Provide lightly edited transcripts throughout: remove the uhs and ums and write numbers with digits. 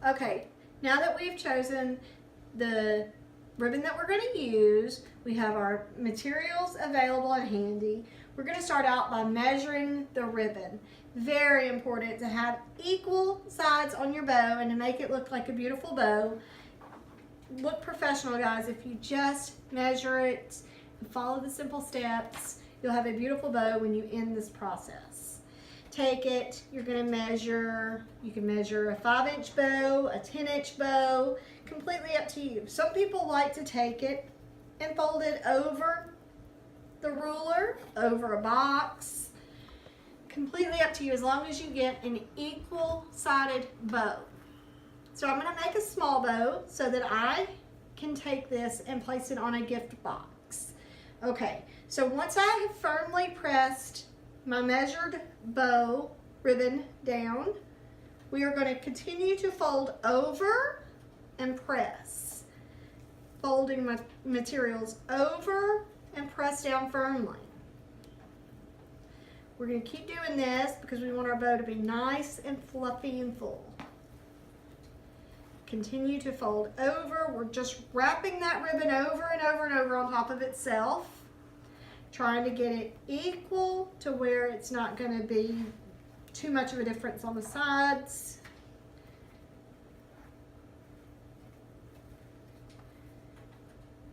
Okay, now that we've chosen the ribbon that we're going to use, we have our materials available and handy. We're going to start out by measuring the ribbon. Very important to have equal sides on your bow and to make it look like a beautiful bow. Look professional, guys. If you just measure it and follow the simple steps, you'll have a beautiful bow when you end this process. Take it, you're going to measure, you can measure a 5-inch bow, a 10-inch bow, completely up to you. Some people like to take it and fold it over the ruler, over a box. Completely up to you, as long as you get an equal-sided bow. So I'm going to make a small bow so that I can take this and place it on a gift box. Okay, so once I have firmly pressed my measured bow ribbon down, we are going to continue to fold over and press. Folding my materials over and press down firmly. We're going to keep doing this because we want our bow to be nice and fluffy and full. Continue to fold over. We're just wrapping that ribbon over and over and over on top of itself, trying to get it equal to where it's not going to be too much of a difference on the sides.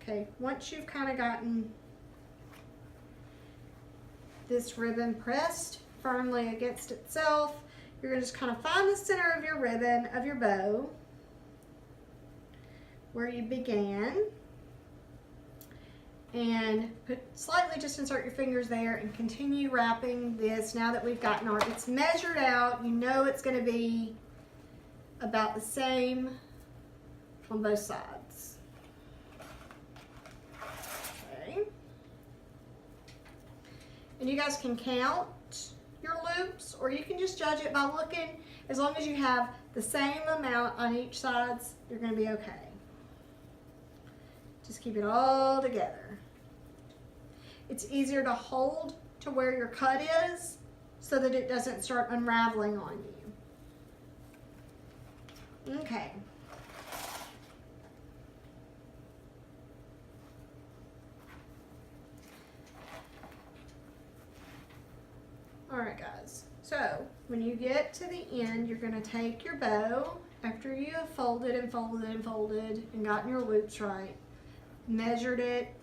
Okay, once you've kind of gotten this ribbon pressed firmly against itself, you're going to just kind of find the center of your ribbon, of your bow, where you began, and slightly just insert your fingers there and continue wrapping this. Now that we've gotten it's measured out, you know it's going to be about the same on both sides. Okay. And you guys can count your loops, or you can just judge it by looking. As long as you have the same amount on each side, you're going to be okay. Just keep it all together. It's easier to hold to where your cut is so that it doesn't start unraveling on you. Okay. All right, guys. So when you get to the end, you're going to take your bow after you have folded and folded and folded and gotten your loops right. Measured it,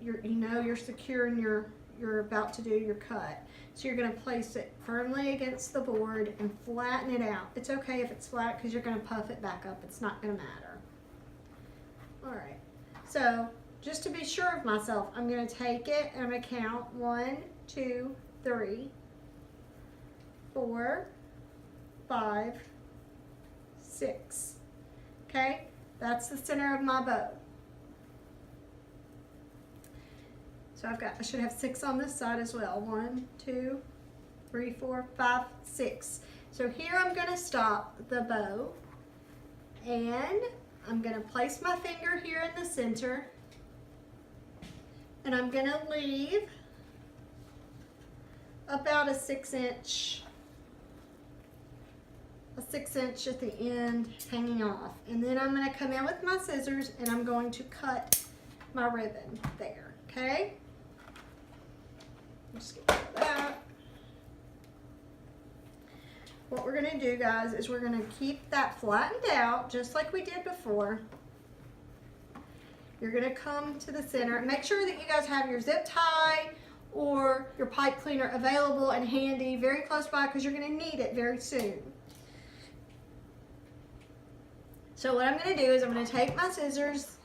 you know you're secure and you're about to do your cut. So you're going to place it firmly against the board and flatten it out. It's okay if it's flat because you're going to puff it back up. It's not going to matter. Alright, so just to be sure of myself, I'm going to take it and I'm going to count 1, 2, 3, 4, 5, 6. Okay, that's the center of my bow. So I should have 6 on this side as well. 1, 2, 3, 4, 5, 6. So here I'm going to stop the bow, and I'm going to place my finger here in the center, and I'm going to leave about a 6-inch at the end hanging off. And then I'm going to come in with my scissors and I'm going to cut my ribbon there. Okay? Just get rid of that. What we're going to do, guys, is we're going to keep that flattened out just like we did before. You're going to come to the center. Make sure that you guys have your zip tie or your pipe cleaner available and handy, very close by, because you're going to need it very soon. So what I'm going to do is I'm going to take my scissors.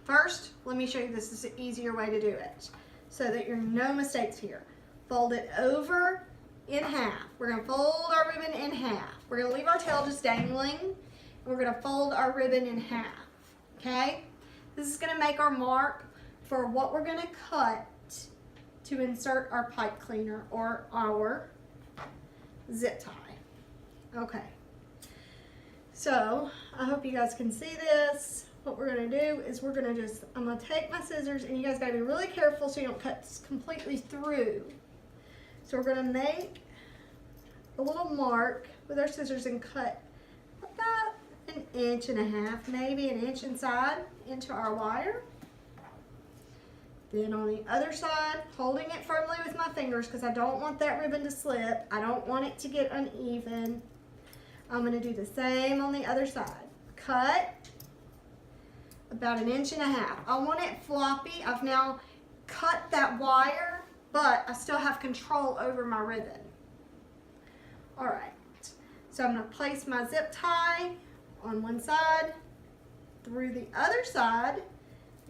First, let me show you, this is an easier way to do it so that there are no mistakes here. Fold it over in half. We're going to fold our ribbon in half. We're going to leave our tail just dangling, and we're going to fold our ribbon in half. Okay? This is going to make our mark for what we're going to cut to insert our pipe cleaner or our zip tie. Okay. So, I hope you guys can see this. What we're going to do is I'm going to take my scissors, and you guys got to be really careful so you don't cut this completely through. So we're going to make a little mark with our scissors and cut about an inch and a half, maybe an inch inside into our wire. Then on the other side, holding it firmly with my fingers because I don't want that ribbon to slip. I don't want it to get uneven. I'm going to do the same on the other side. Cut about an inch and a half. I want it floppy. I've now cut that wire, but I still have control over my ribbon. All right, so I'm going to place my zip tie on one side, through the other side,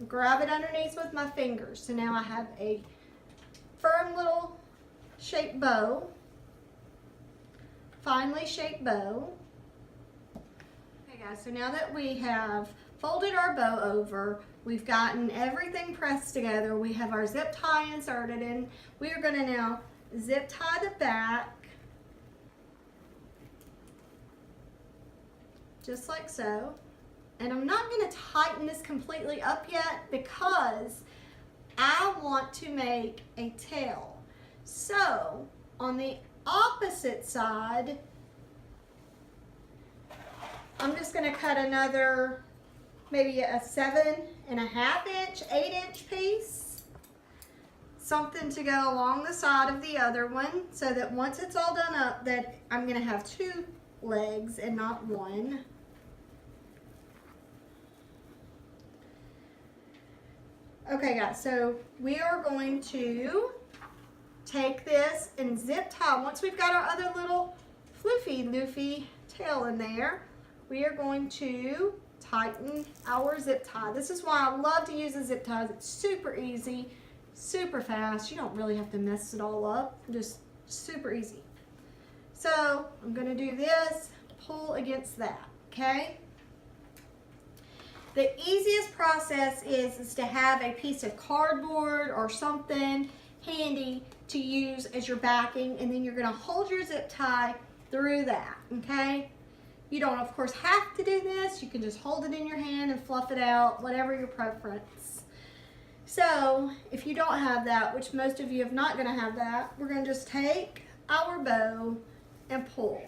grab it underneath with my fingers. So now I have a firm little shaped bow, finely shaped bow. Okay guys, so now that we have folded our bow over, we've gotten everything pressed together, we have our zip tie inserted in, we are going to now zip tie the back, just like so. And I'm not going to tighten this completely up yet because I want to make a tail. So on the opposite side, I'm just going to cut another, maybe a 7.5 inch, 8-inch piece. Something to go along the side of the other one so that once it's all done up, that I'm going to have 2 legs and not 1. Okay guys, so we are going to take this and zip tie. Once we've got our other little floofy tail in there, we are going to tighten our zip tie. This is why I love to use the zip ties. It's super easy, super fast. You don't really have to mess it all up, just super easy. So I'm going to do this, pull against that, okay? The easiest process is to have a piece of cardboard or something handy to use as your backing, and then you're going to hold your zip tie through that, okay? You don't, of course, have to do this. You can just hold it in your hand and fluff it out, whatever your preference. So, if you don't have that, which most of you are not going to have that, we're going to just take our bow and pull.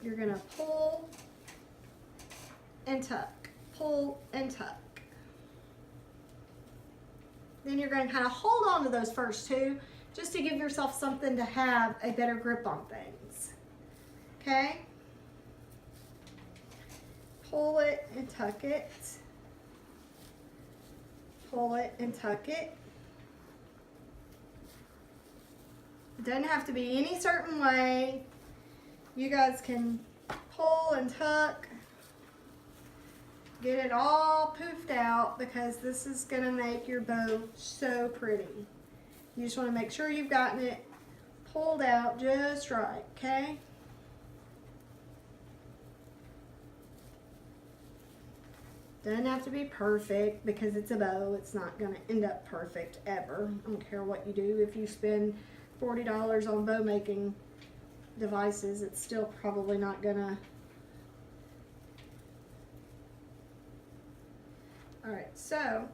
You're going to pull and tuck, pull and tuck. Then you're going to kind of hold on to those first 2 just to give yourself something to have a better grip on things. Okay? Pull it and tuck it. Pull it and tuck it. It doesn't have to be any certain way. You guys can pull and tuck. Get it all poofed out because this is going to make your bow so pretty. You just want to make sure you've gotten it pulled out just right, okay? Doesn't have to be perfect because it's a bow. It's not going to end up perfect ever. I don't care what you do. If you spend $40 on bow making devices, it's still probably not going to. Alright, so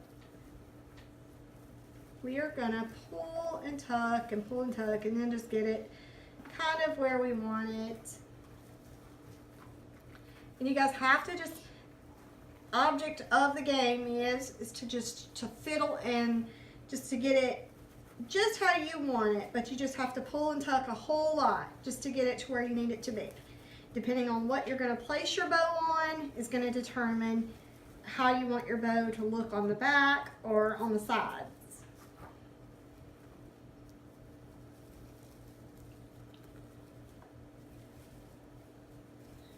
we are going to pull and tuck and pull and tuck and then just get it kind of where we want it. And you guys have to just, object of the game is to fiddle and just to get it just how you want it, but you just have to pull and tuck a whole lot just to get it to where you need it to be. Depending on what you're going to place your bow on is going to determine how you want your bow to look on the back or on the sides.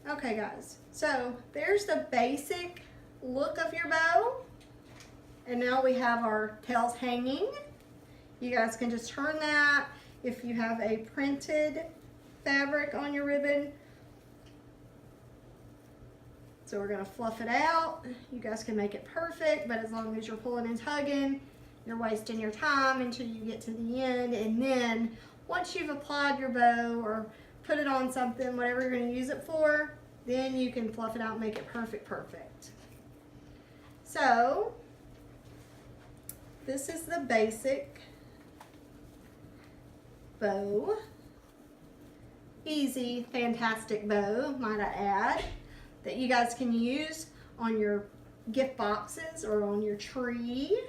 Okay guys, so there's the basic look of your bow, and now we have our tails hanging. You guys can just turn that. If you have a printed fabric on your ribbon, so we're going to fluff it out. You guys can make it perfect, but as long as you're pulling and tugging, you're wasting your time until you get to the end. And then once you've applied your bow or put it on something, whatever you're going to use it for, then you can fluff it out and make it perfect. So this is the basic bow. easy, fantastic bow, might I add, that you guys can use on your gift boxes or on your tree.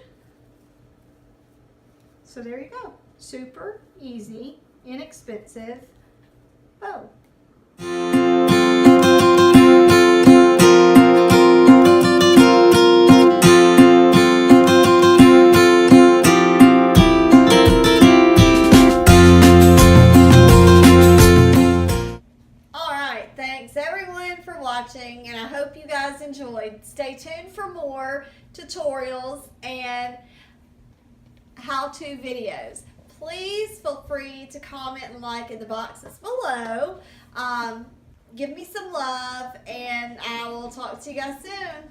So there you go. Super easy, inexpensive bow. Thanks everyone for watching, and I hope you guys enjoyed. Stay tuned for more tutorials and how-to videos. Please feel free to comment and like in the boxes below. Give me some love, and I will talk to you guys soon.